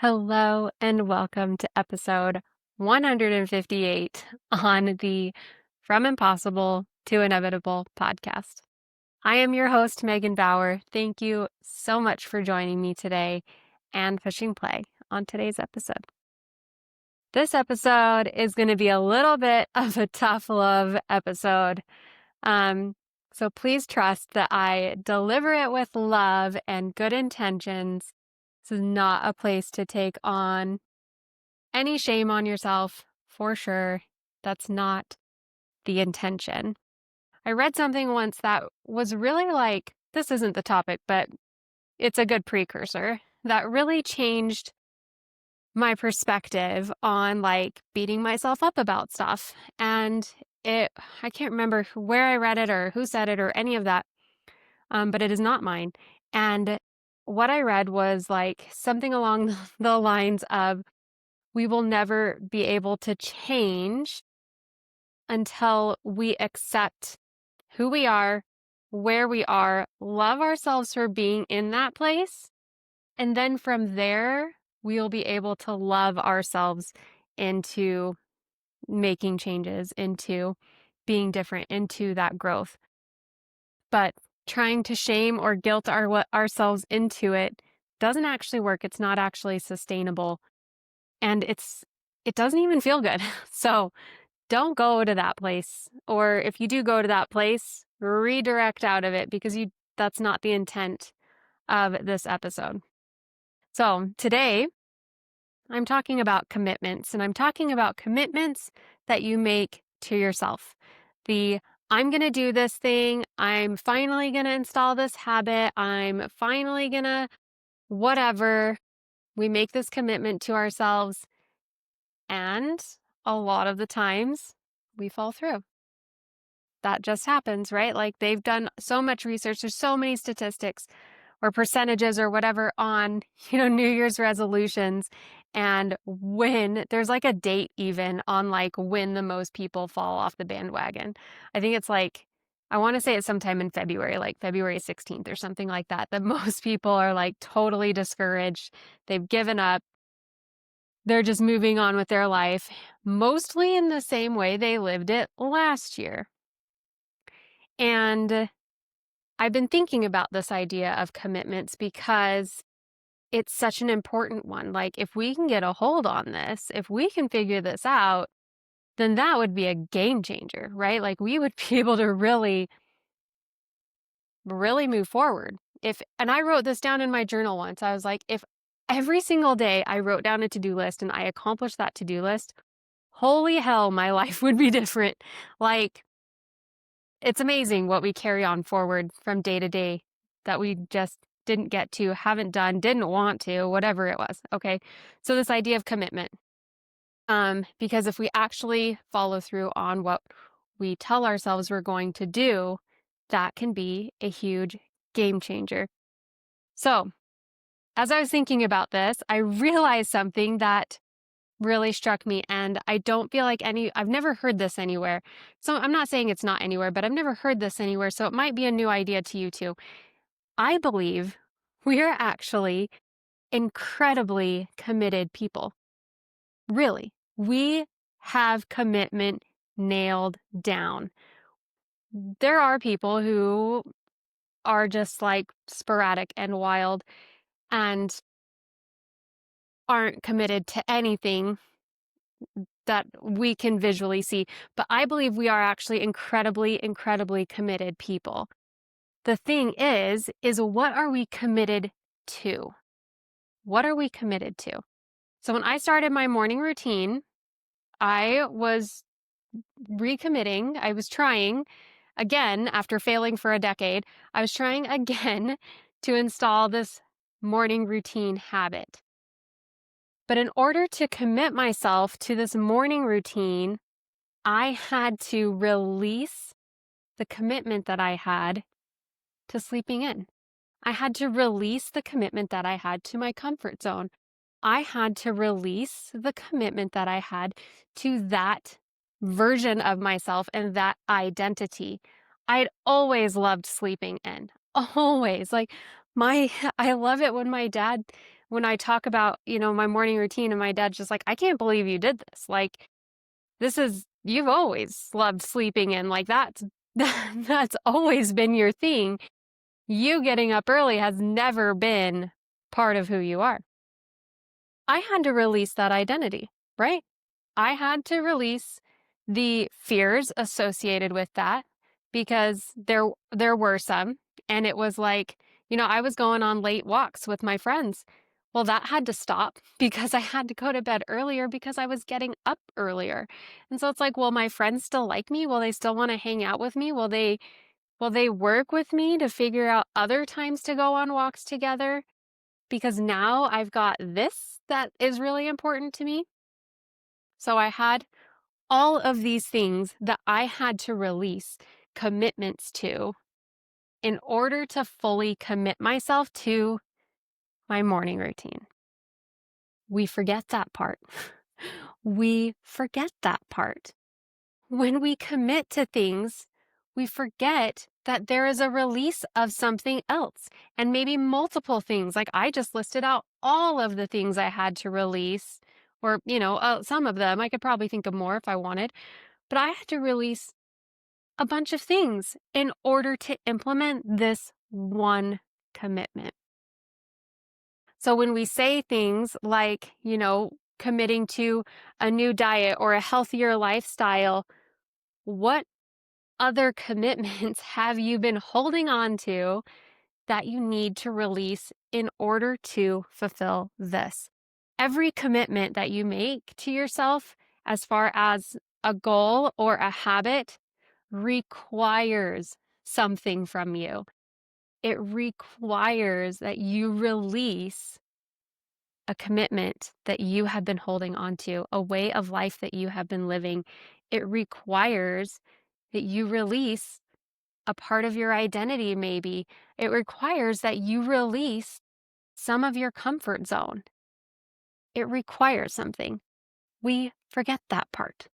Hello and welcome to episode 158 on the From Impossible to Inevitable podcast. I am your host, Megan Bauer. Thank you so much for joining me today and pushing play on today's episode. This episode is going to be a little bit of a tough love episode. So please trust that I deliver it with love and good intentions. This is not a place to take on any shame on yourself, for sure. That's not the intention. I read something once that was really like, this isn't the topic, but it's a good precursor that really changed my perspective on like beating myself up about stuff. And I can't remember where I read it or who said it or any of that, but it is not mine. And what I read was like something along the lines of, we will never be able to change until we accept who we are, where we are, love ourselves for being in that place. And then from there, we'll be able to love ourselves into making changes, into being different, into that growth. But trying to shame or guilt ourselves into it doesn't actually work. It's not actually sustainable. And it doesn't even feel good. So don't go to that place. Or if you do go to that place, redirect out of it because that's not the intent of this episode. So today I'm talking about commitments, and I'm talking about commitments that you make to yourself. I'm going to do this thing. I'm finally going to install this habit. I'm finally going to whatever. We make this commitment to ourselves, and a lot of the times we fall through. That just happens, right? Like they've done so much research. There's so many statistics or percentages or whatever on, New Year's resolutions. And when there's like a date even on like when the most people fall off the bandwagon. I think it's like, I want to say it's sometime in February, like February 16th or something like that, that most people are like totally discouraged. They've given up. They're just moving on with their life, mostly in the same way they lived it last year. And I've been thinking about this idea of commitments because it's such an important one. Like, if we can get a hold on this, if we can figure this out, then that would be a game changer, right? Like, we would be able to really, really move forward. And I wrote this down in my journal once. I was like, if every single day I wrote down a to-do list and I accomplished that to-do list, holy hell, my life would be different. Like, it's amazing what we carry on forward from day to day that we just didn't get to, haven't done, didn't want to, whatever it was. Okay. So this idea of commitment, because if we actually follow through on what we tell ourselves we're going to do, that can be a huge game changer. So as I was thinking about this, I realized something that really struck me, and I don't feel like I've never heard this anywhere. So I'm not saying it's not anywhere, but I've never heard this anywhere. So it might be a new idea to you too. I believe we are actually incredibly committed people. Really, we have commitment nailed down. There are people who are just like sporadic and wild and aren't committed to anything that we can visually see. But I believe we are actually incredibly, incredibly committed people. The thing is what are we committed to? What are we committed to? So when I started my morning routine, I was recommitting. I was trying again, after failing for a decade, I was trying again to install this morning routine habit. But in order to commit myself to this morning routine, I had to release the commitment that I had to sleeping in. I had to release the commitment that I had to my comfort zone. I had to release the commitment that I had to that version of myself and that identity. I'd always loved sleeping in. Always. I love it when my dad when I talk about, my morning routine, and my dad's just like, I can't believe you did this. Like, you've always loved sleeping in. Like, that's always been your thing. You getting up early has never been part of who you are. I had to release that identity, right? I had to release the fears associated with that because there were some, and it was like, I was going on late walks with my friends. Well, that had to stop because I had to go to bed earlier because I was getting up earlier. And so it's like, will my friends still like me? Will they still want to hang out with me? Will they work with me to figure out other times to go on walks together? Because now I've got this that is really important to me. So I had all of these things that I had to release commitments to in order to fully commit myself to my morning routine. We forget that part. We forget that part. When we commit to things, we forget that there is a release of something else, and maybe multiple things. Like I just listed out all of the things I had to release, or, some of them. I could probably think of more if I wanted, but I had to release a bunch of things in order to implement this one commitment. So when we say things like, committing to a new diet or a healthier lifestyle, what other commitments have you been holding on to that you need to release in order to fulfill this? Every commitment that you make to yourself, as far as a goal or a habit, requires something from you. It requires that you release a commitment that you have been holding on to, a way of life that you have been living. It requires that you release a part of your identity, maybe. It requires that you release some of your comfort zone. It requires something. We forget that part.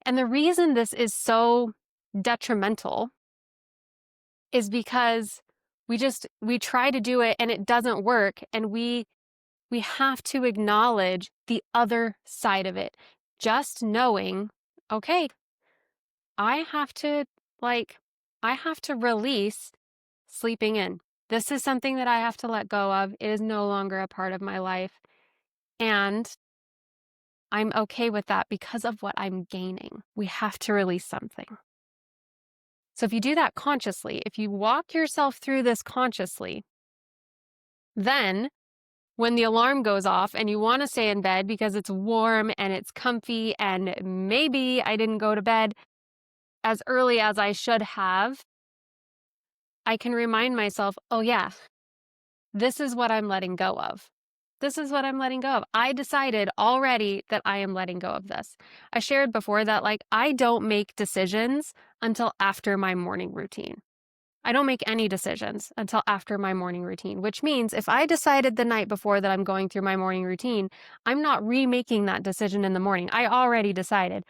And the reason this is so detrimental is because we try to do it and it doesn't work, and we have to acknowledge the other side of it. Just knowing, okay, I have to I have to release sleeping in. This is something that I have to let go of. It is no longer a part of my life. And I'm okay with that because of what I'm gaining. We have to release something. So if you do that consciously, if you walk yourself through this consciously, then when the alarm goes off and you want to stay in bed because it's warm and it's comfy and maybe I didn't go to bed as early as I should have, I can remind myself, oh yeah, this is what I'm letting go of. This is what I'm letting go of. I decided already that I am letting go of this. I shared before that I don't make decisions until after my morning routine. I don't make any decisions until after my morning routine, which means if I decided the night before that I'm going through my morning routine, I'm not remaking that decision in the morning. I already decided.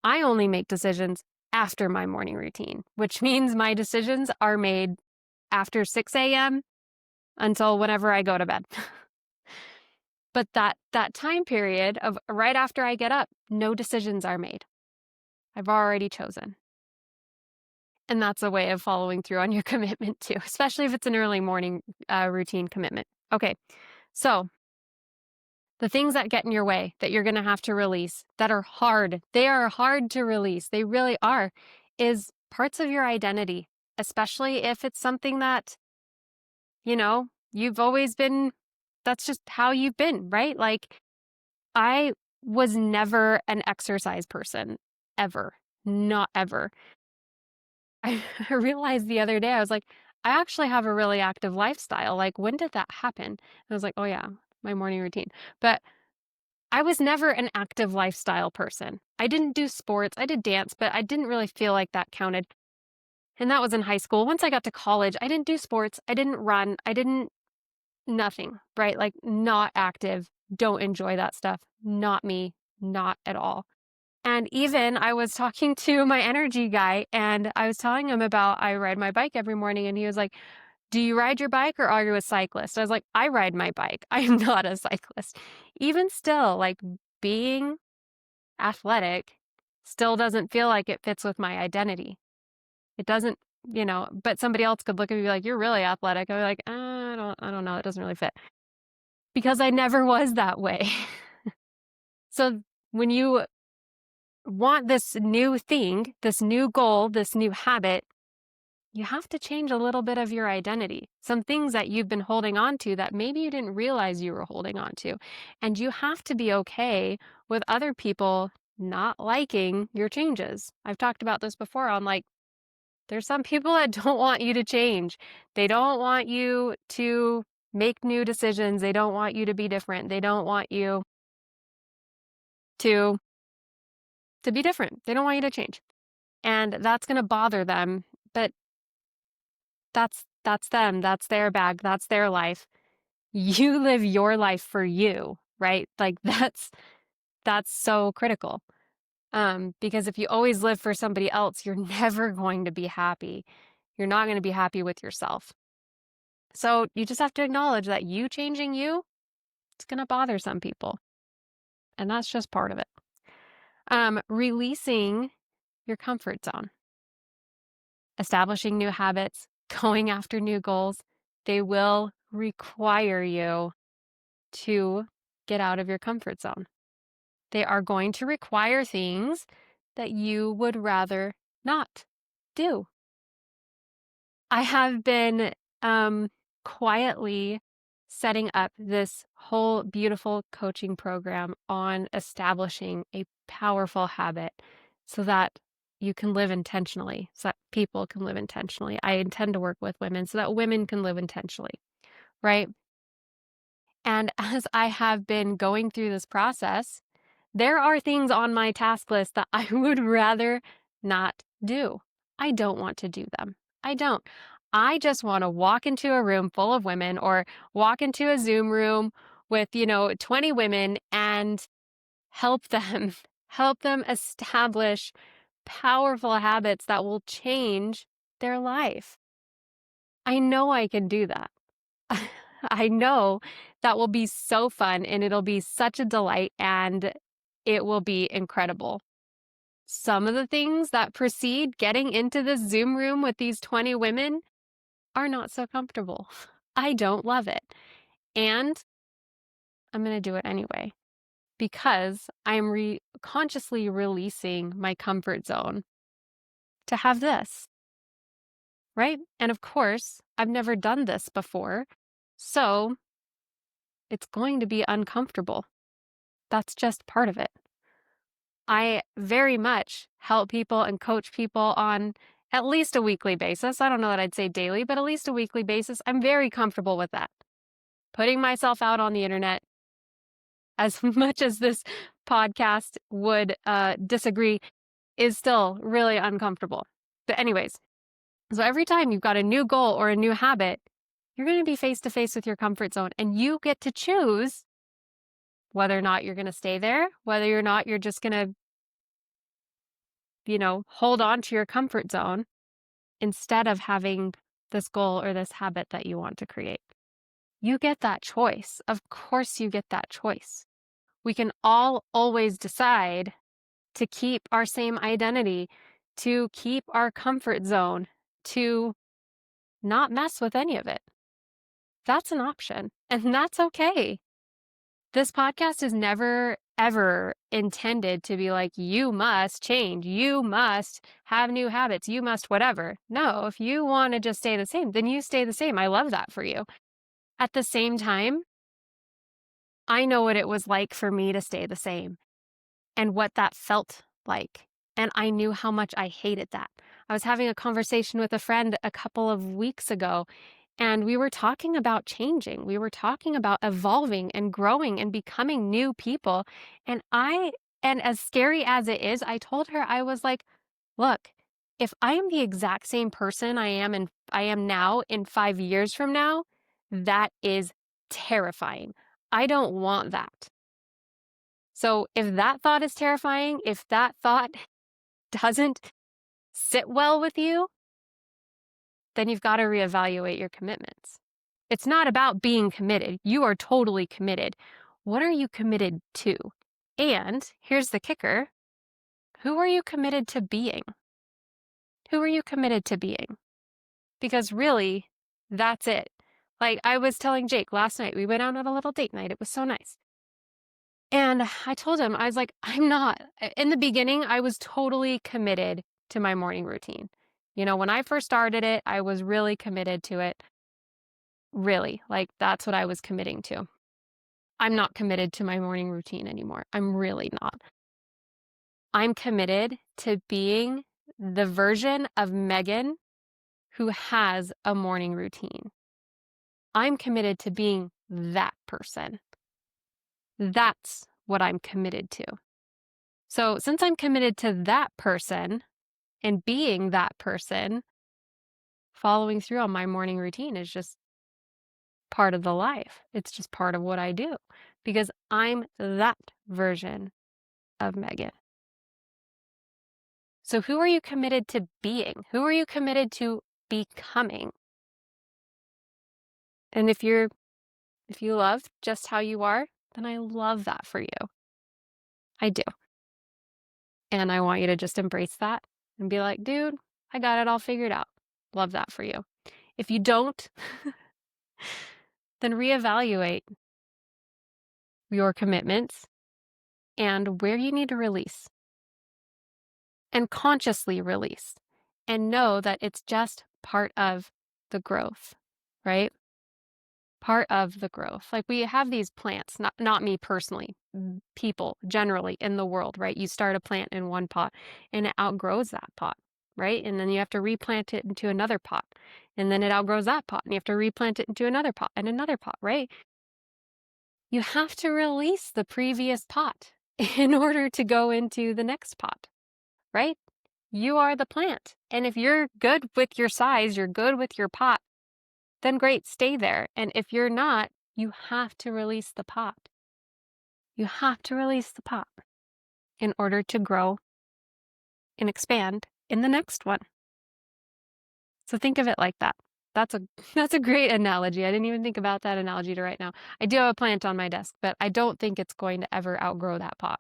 I only make decisions after my morning routine, which means my decisions are made after 6 a.m. until whenever I go to bed. But that time period of right after I get up, no decisions are made. I've already chosen. And that's a way of following through on your commitment too, especially if it's an early morning routine commitment. Okay, so the things that get in your way that you're going to have to release that are hard, they are hard to release. They really are, is parts of your identity, especially if it's something that, you've always been, that's just how you've been, right? I was never an exercise person, ever, not ever. I realized the other day, I was like, I actually have a really active lifestyle. When did that happen? And I was like, oh yeah, my morning routine. But I was never an active lifestyle person. I didn't do sports. I did dance, but I didn't really feel like that counted. And that was in high school. Once I got to college, I didn't do sports. I didn't run. Nothing, right? Not active. Don't enjoy that stuff. Not me. Not at all. And even I was talking to my energy guy and I was telling him about I ride my bike every morning, and he was like, Do you ride your bike or are you a cyclist? I was like, I ride my bike. I am not a cyclist. Even still, like being athletic still doesn't feel like it fits with my identity. It doesn't, but somebody else could look at me and be like, you're really athletic. I'd be like, I don't know. It doesn't really fit because I never was that way. So when you want this new thing, this new goal, this new habit, you have to change a little bit of your identity. Some things that you've been holding on to that maybe you didn't realize you were holding on to. And you have to be okay with other people not liking your changes. I've talked about this before on like, there's some people that don't want you to change. They don't want you to make new decisions. They don't want you to be different. They don't want you to be different. They don't want you to change. And that's going to bother them, but that's them. That's their bag. That's their life. You live your life for you, right? Like that's so critical. Because if you always live for somebody else, you're never going to be happy. You're not going to be happy with yourself. So you just have to acknowledge that you changing you, it's going to bother some people. And that's just part of it. Releasing your comfort zone, establishing new habits, going after new goals, they will require you to get out of your comfort zone. They are going to require things that you would rather not do. I have been quietly setting up this whole beautiful coaching program on establishing a powerful habit so that you can live intentionally, so that people can live intentionally. I intend to work with women so that women can live intentionally, right? And as I have been going through this process, there are things on my task list that I would rather not do. I don't want to do them. I don't. I just want to walk into a room full of women or walk into a Zoom room with, 20 women and help them, help them establish powerful habits that will change their life. I know I can do that. I know that will be so fun and it'll be such a delight and it will be incredible. Some of the things that precede getting into this Zoom room with these 20 women are not so comfortable. I don't love it. And I'm going to do it anyway because I'm consciously releasing my comfort zone to have this, right? And of course, I've never done this before. So it's going to be uncomfortable. That's just part of it. I very much help people and coach people on at least a weekly basis. I don't know that I'd say daily, but at least a weekly basis. I'm very comfortable with that. Putting myself out on the internet, as much as this podcast would disagree, is still really uncomfortable. But anyways, so every time you've got a new goal or a new habit, you're going to be face to face with your comfort zone and you get to choose whether or not you're going to stay there, whether or not you're just going to hold on to your comfort zone instead of having this goal or this habit that you want to create. You get that choice. Of course, you get that choice. We can all always decide to keep our same identity, to keep our comfort zone, to not mess with any of it. That's an option, and that's okay. This podcast is never, ever intended to be like, you must change, you must have new habits, you must whatever. No, if you want to just stay the same, then you stay the same. I love that for you. At the same time, I know what it was like for me to stay the same and what that felt like. And I knew how much I hated that. I was having a conversation with a friend a couple of weeks ago, and we were talking about changing. We were talking about evolving and growing and becoming new people. And as scary as it is, I told her, I was like, look, if I am the exact same person I am now in 5 years from now, that is terrifying. I don't want that. So if that thought is terrifying, if that thought doesn't sit well with you, then you've got to reevaluate your commitments. It's not about being committed. You are totally committed. What are you committed to? And here's the kicker. Who are you committed to being? Who are you committed to being? Because really, that's it. Like I was telling Jake last night, we went out on a little date night. It was so nice. And I told him, I was like, I'm not. In the beginning, I was totally committed to my morning routine. When I first started it, I was really committed to it. Really, like that's what I was committing to. I'm not committed to my morning routine anymore. I'm really not. I'm committed to being the version of Megan who has a morning routine. I'm committed to being that person. That's what I'm committed to. So since I'm committed to that person and being that person, following through on my morning routine is just part of the life. It's just part of what I do because I'm that version of Megan. So who are you committed to being? Who are you committed to becoming? And if you love just how you are, then I love that for you. I do. And I want you to just embrace that and be like, dude, I got it all figured out. Love that for you. If you don't, then reevaluate your commitments and where you need to release and consciously release and know that it's just part of the growth, right? Part of the growth. Like we have these plants, not me personally, people generally in the world, right? You start a plant in one pot and it outgrows that pot, right? And then you have to replant it into another pot. And then it outgrows that pot and you have to replant it into another pot and another pot, right? You have to release the previous pot in order to go into the next pot, right? You are the plant. And if you're good with your size, you're good with your pot, then great, stay there. And if you're not, you have to release the pot. You have to release the pot in order to grow and expand in the next one. So think of it like that. That's a great analogy. I didn't even think about that analogy to right now. I do have a plant on my desk, but I don't think it's going to ever outgrow that pot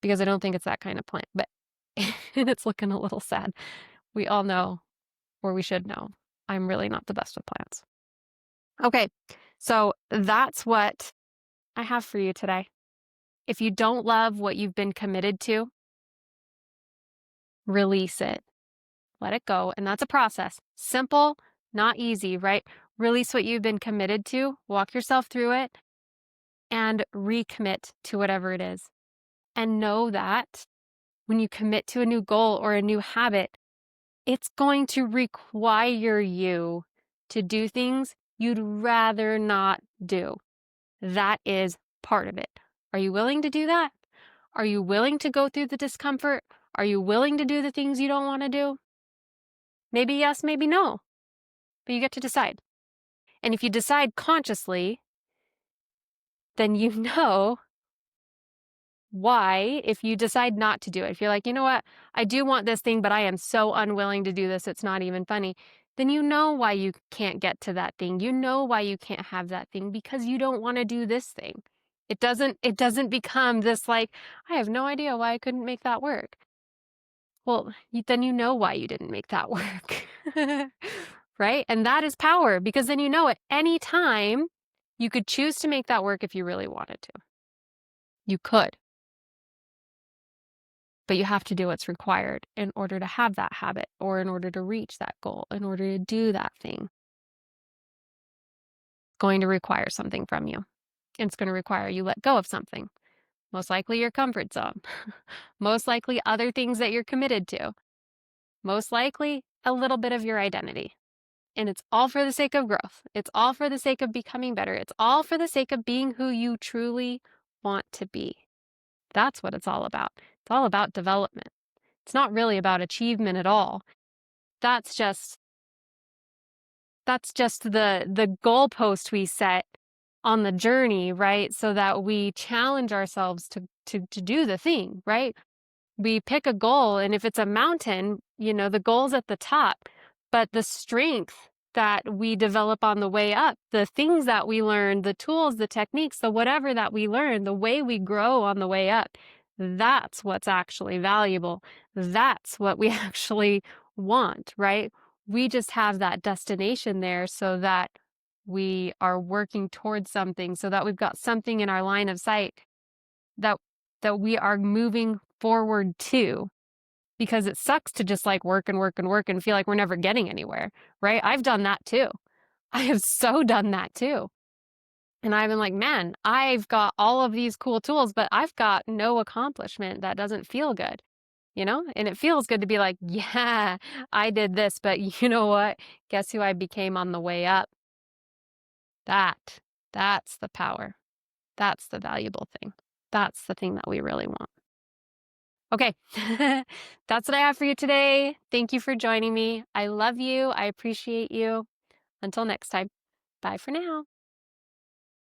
because I don't think it's that kind of plant. But and it's looking a little sad. We all know, or we should know, I'm really not the best with plants. Okay, so that's what I have for you today. If you don't love what you've been committed to, release it. Let it go. And that's a process. Simple, not easy, right? Release what you've been committed to, walk yourself through it, and recommit to whatever it is. And know that when you commit to a new goal or a new habit, it's going to require you to do things you'd rather not do. That is part of it. Are you willing to do that? Are you willing to go through the discomfort? Are you willing to do the things you don't want to do? Maybe yes, maybe no. But you get to decide. And if you decide consciously, then you know why. If you decide not to do it, if you're like, you know what, I do want this thing, but I am so unwilling to do this, it's not even funny, then you know why you can't get to that thing. You know why you can't have that thing because you don't want to do this thing. It doesn't become this like, I have no idea why I couldn't make that work. Well, then you know why you didn't make that work. Right? And that is power because then you know at any time you could choose to make that work if you really wanted to. You could. But you have to do what's required in order to have that habit or in order to reach that goal, in order to do that thing. It's going to require something from you. It's going to require you let go of something. Most likely your comfort zone. Most likely other things that you're committed to. Most likely a little bit of your identity. And it's all for the sake of growth. It's all for the sake of becoming better. It's all for the sake of being who you truly want to be. That's what it's all about. It's all about development. It's not really about achievement at all. That's just the goalpost we set on the journey, right? So that we challenge ourselves to do the thing, right? We pick a goal, and if it's a mountain, the goal's at the top. but the strength that we develop on the way up, the things that we learn, the tools, the techniques, the whatever that we learn, the way we grow on the way up, that's what's actually valuable. That's what we actually want, right? We just have that destination there so that we are working towards something, so that we've got something in our line of sight that we are moving forward to, because it sucks to just like work and work and work and feel like we're never getting anywhere, right? I've done that too. I have so done that too. And I've been like, man, I've got all of these cool tools, but I've got no accomplishment. That doesn't feel good, And it feels good to be like, yeah, I did this, but you know what? Guess who I became on the way up? That's the power. That's the valuable thing. That's the thing that we really want. Okay, that's what I have for you today. Thank you for joining me. I love you. I appreciate you. Until next time, bye for now.